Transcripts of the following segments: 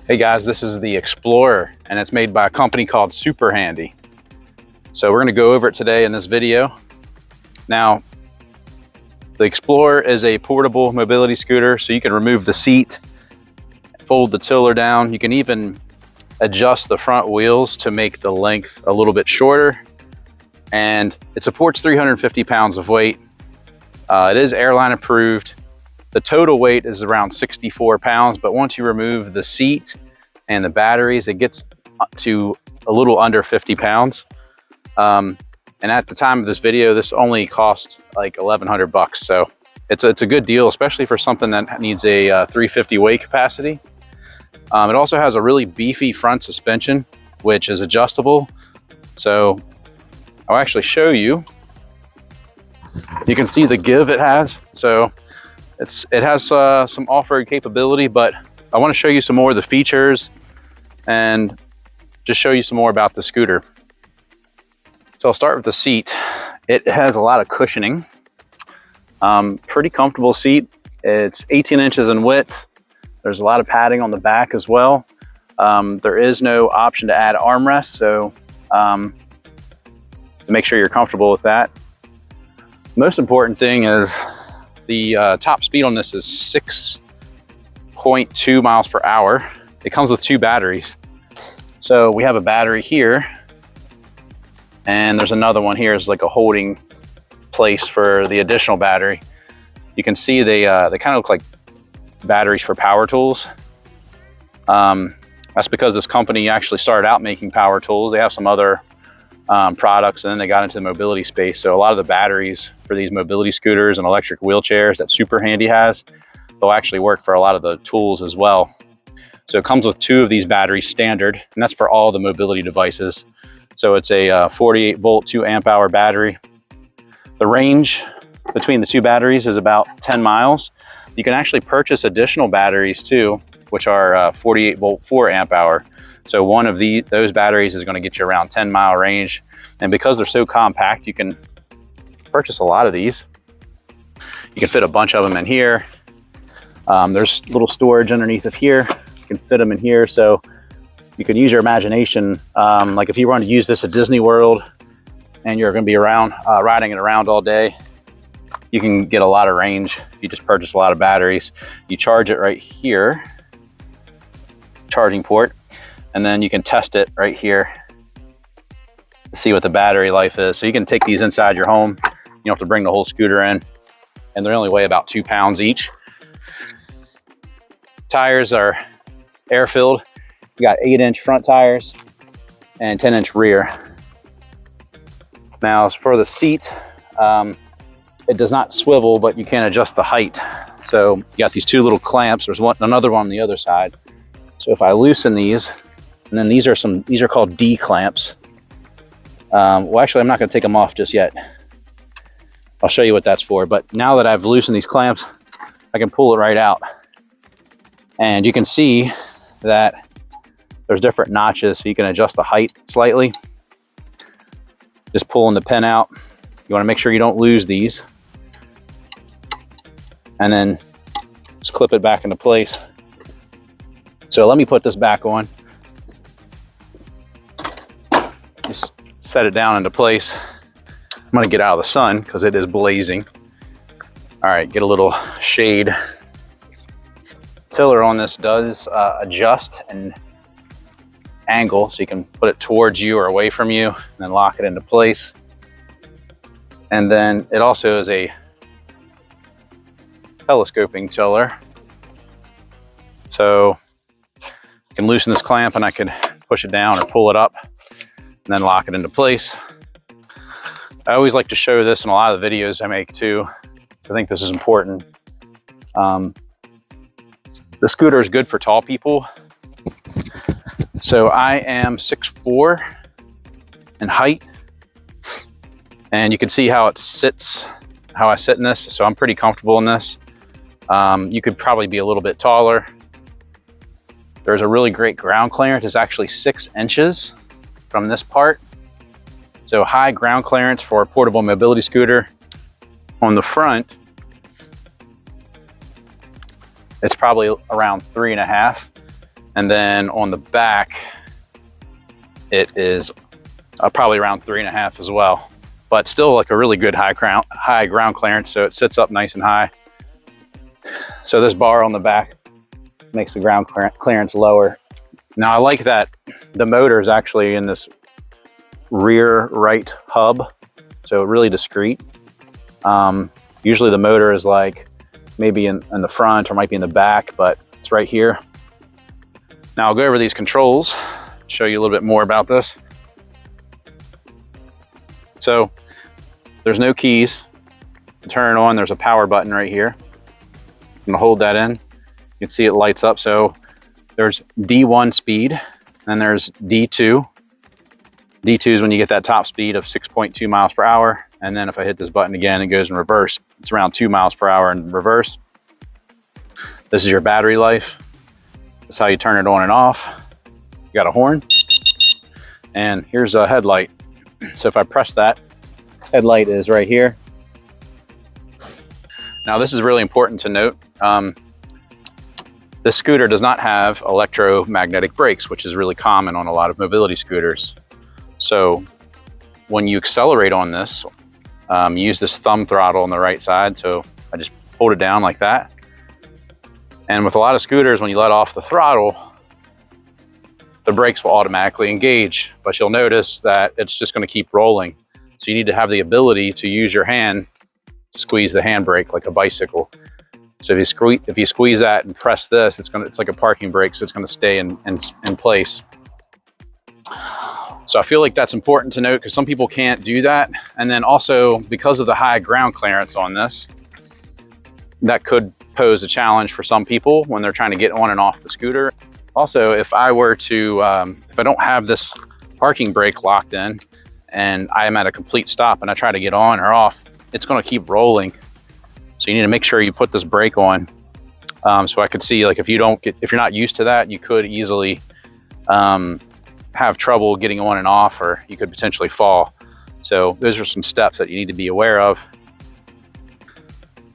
Hey guys, this is the Explorer and it's made by a company called SuperHandy. So we're going to go over it today in this video. Now, the Explorer is a portable mobility scooter, so you can remove the seat, fold the tiller down. You can even adjust the front wheels to make the length a little bit shorter. And it supports 350 pounds of weight. It is airline approved. The total weight is around 64 pounds, but once you remove the seat and the batteries, it gets to a little under 50 pounds. And at the time of this video, this only cost like 1,100 bucks. So it's a good deal, especially for something that needs a 350 weight capacity. It also has a really beefy front suspension, which is adjustable. So I'll actually show you. You can see the give it has. So it has some off-road capability, but I want to show you some more of the features and just show you some more about the scooter. So I'll start with the seat. It has a lot of cushioning. Pretty comfortable seat. It's 18 inches in width. There's a lot of padding on the back as well. There is no option to add armrests, so to make sure you're comfortable with that. Most important thing is the top speed on this is 6.2 miles per hour. It comes with 2 batteries. So we have a battery here, and there's another one here. It's like a holding place for the additional battery. You can see they kind of look like batteries for power tools. That's because this company actually started out making power tools. They have some other products, and then they got into the mobility space. So a lot of the batteries for these mobility scooters and electric wheelchairs that SuperHandy has, they'll actually work for a lot of the tools as well. So it comes with 2 of these batteries standard, and that's for all the mobility devices. So it's a 48 volt, 2 amp hour battery. The range between the 2 batteries is about 10 miles. You can actually purchase additional batteries too, which are 48 volt, 4 amp hour. So one of those batteries is going to get you around 10-mile range. And because they're so compact, you can purchase a lot of these. You can fit a bunch of them in here. There's little storage underneath of here. You can fit them in here. So you can use your imagination. Like if you want to use this at Disney World and you're going to be around riding it around all day, you can get a lot of range if you just purchase a lot of batteries. You charge it right here, charging port, and then you can test it right here to see what the battery life is. So you can take these inside your home. You don't have to bring the whole scooter in, and they only weigh about 2 pounds each. Tires are air-filled. You got 8-inch front tires and 10-inch rear. Now, as for the seat, it does not swivel, but you can adjust the height. So you got these 2 little clamps. There's another one on the other side. So if I loosen these, and then these are called D clamps. Well, actually, I'm not going to take them off just yet. I'll show you what that's for. But now that I've loosened these clamps, I can pull it right out. And you can see that there's different notches, so you can adjust the height slightly. Just pulling the pin out. You want to make sure you don't lose these. And then just clip it back into place. So let me put this back on. Just set it down into place. I'm gonna get out of the sun because it is blazing. All right, get a little shade. Tiller on this does adjust and angle, so you can put it towards you or away from you and then lock it into place. And then it also is a telescoping tiller. So I can loosen this clamp and I can push it down or pull it up and then lock it into place. I always like to show this in a lot of the videos I make too. So I think this is important. The scooter is good for tall people. So I am 6'4" in height, and you can see how it sits, how I sit in this. So I'm pretty comfortable in this. You could probably be a little bit taller. There's a really great ground clearance. It's actually 6 inches from this part. So high ground clearance for a portable mobility scooter. On the front, it's probably around 3.5. And then on the back, it is probably around 3.5 as well, but still like a really good high ground clearance. So it sits up nice and high. So this bar on the back makes the ground clearance lower. Now I like that the motor is actually in this rear right hub, so really discreet. Usually the motor is like maybe in the front or might be in the back, but it's right here. Now I'll go over these controls, show you a little bit more about this. So there's no keys to turn it on. There's a power button right here. I'm gonna hold that in. You can see it lights up. So there's D1 speed, and there's D2. D2 is when you get that top speed of 6.2 miles per hour. And then if I hit this button again, it goes in reverse. It's around 2 miles per hour in reverse. This is your battery life. That's how you turn it on and off. You got a horn. And here's a headlight. So if I press that, headlight is right here. Now this is really important to note. This scooter does not have electromagnetic brakes, which is really common on a lot of mobility scooters. So when you accelerate on this, use this thumb throttle on the right side. So I just hold it down like that. And with a lot of scooters, when you let off the throttle, the brakes will automatically engage, but you'll notice that it's just going to keep rolling. So you need to have the ability to use your hand to squeeze the handbrake like a bicycle. So if you squeeze that and press this, it's like a parking brake, so it's going to stay in place. So I feel like that's important to note because some people can't do that. And then also because of the high ground clearance on this, that could pose a challenge for some people when they're trying to get on and off the scooter. Also, if I were to, if I don't have this parking brake locked in and I am at a complete stop and I try to get on or off, it's going to keep rolling. So you need to make sure you put this brake on. So I could see, like, if you're not used to that, you could easily have trouble getting on and off, or you could potentially fall. So those are some steps that you need to be aware of.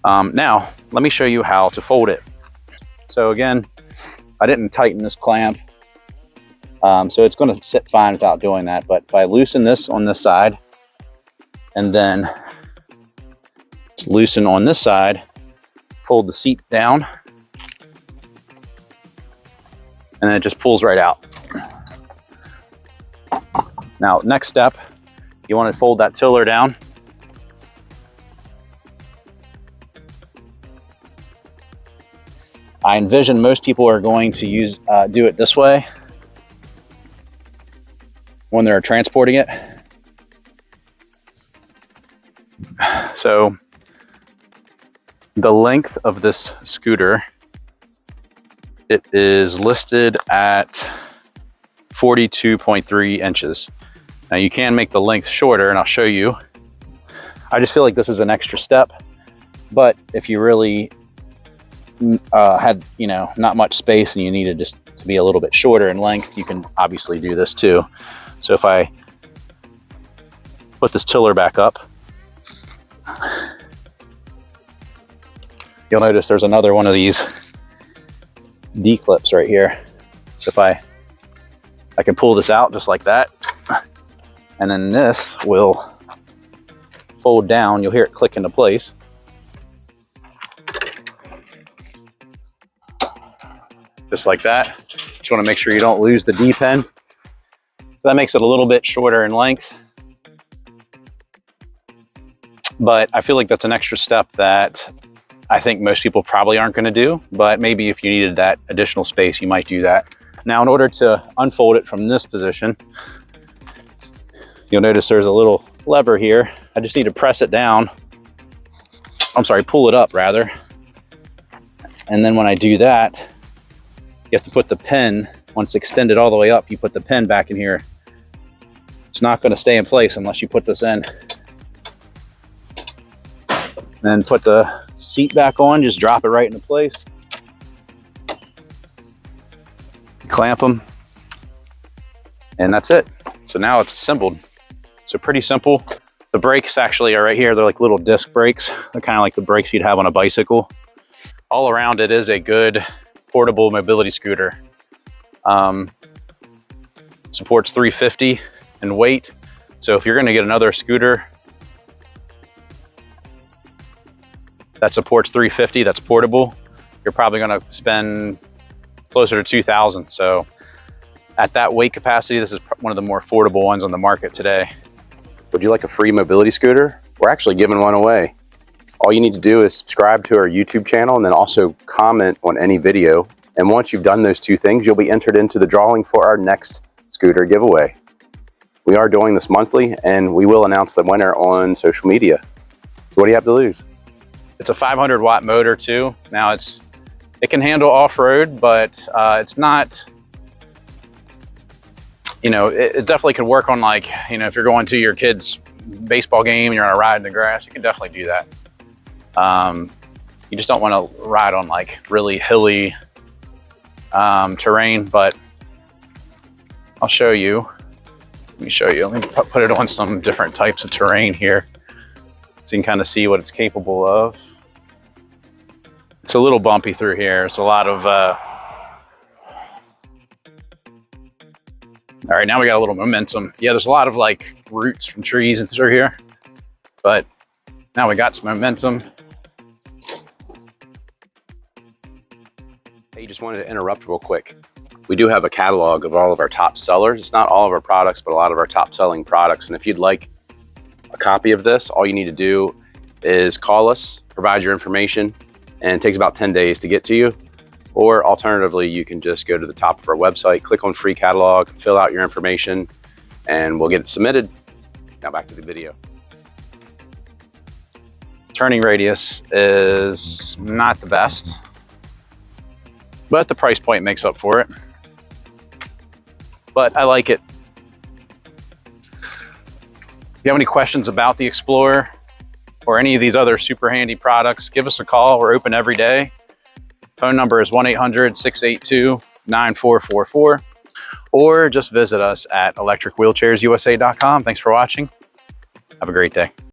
Now, let me show you how to fold it. So again, I didn't tighten this clamp, so it's going to sit fine without doing that. But if I loosen this on this side, and then loosen on this side, fold the seat down, and then it just pulls right out. Now, next step, you want to fold that tiller down. I envision most people are going to do it this way when they're transporting it. So the length of this scooter, it is listed at 42.3 inches. Now you can make the length shorter, and I'll show you. I just feel like this is an extra step, but if you really had, not much space and you needed just to be a little bit shorter in length, you can obviously do this too. So if I put this tiller back up, you'll notice there's another one of these D-clips right here. So if I can pull this out just like that, and then this will fold down. You'll hear it click into place. Just like that. Just want to make sure you don't lose the D-pin. So that makes it a little bit shorter in length. But I feel like that's an extra step that I think most people probably aren't going to do. But maybe if you needed that additional space, you might do that. Now, in order to unfold it from this position, you'll notice there's a little lever here. I just need to press it down. I'm sorry, pull it up rather. And then when I do that, you have to put the pin, once extended all the way up, you put the pin back in here. It's not going to stay in place unless you put this in. Then put the seat back on, just drop it right into place. Clamp them, and that's it. So now it's assembled. So pretty simple. The brakes actually are right here. They're like little disc brakes. They're kind of like the brakes you'd have on a bicycle. All around, it is a good portable mobility scooter. Supports 350 in weight. So if you're going to get another scooter that supports 350, that's portable, you're probably going to spend closer to 2,000. So at that weight capacity, this is one of the more affordable ones on the market today. Would you like a free mobility scooter? We're actually giving one away. All you need to do is subscribe to our YouTube channel and then also comment on any video. And once you've done those two things, you'll be entered into the drawing for our next scooter giveaway. We are doing this monthly, and we will announce the winner on social media. So what do you have to lose? It's a 500 watt motor too. Now it can handle off-road, but it's not, you know, it definitely could work on, like, you know, if you're going to your kid's baseball game and you're on a ride in the grass, you can definitely do that. You just don't want to ride on like really hilly terrain, but I'll show you. Let me show you. Let me put it on some different types of terrain here so you can kind of see what it's capable of. It's a little bumpy through here. It's a lot of all right, now we got a little momentum. Yeah, there's a lot of like roots from trees and through here, but now we got some momentum. Hey, just wanted to interrupt real quick. We do have a catalog of all of our top sellers. It's not all of our products, but a lot of our top selling products. And if you'd like a copy of this, all you need to do is call us, provide your information, and it takes about 10 days to get to you. Or alternatively, you can just go to the top of our website, click on free catalog, fill out your information, and we'll get it submitted. Now back to the video. Turning radius is not the best, but the price point makes up for it. But I like it. If you have any questions about the Explorer or any of these other SuperHandy products, give us a call. We're open every day. Phone number is 1-800-682-9444, or just visit us at electricwheelchairsusa.com. Thanks for watching. Have a great day.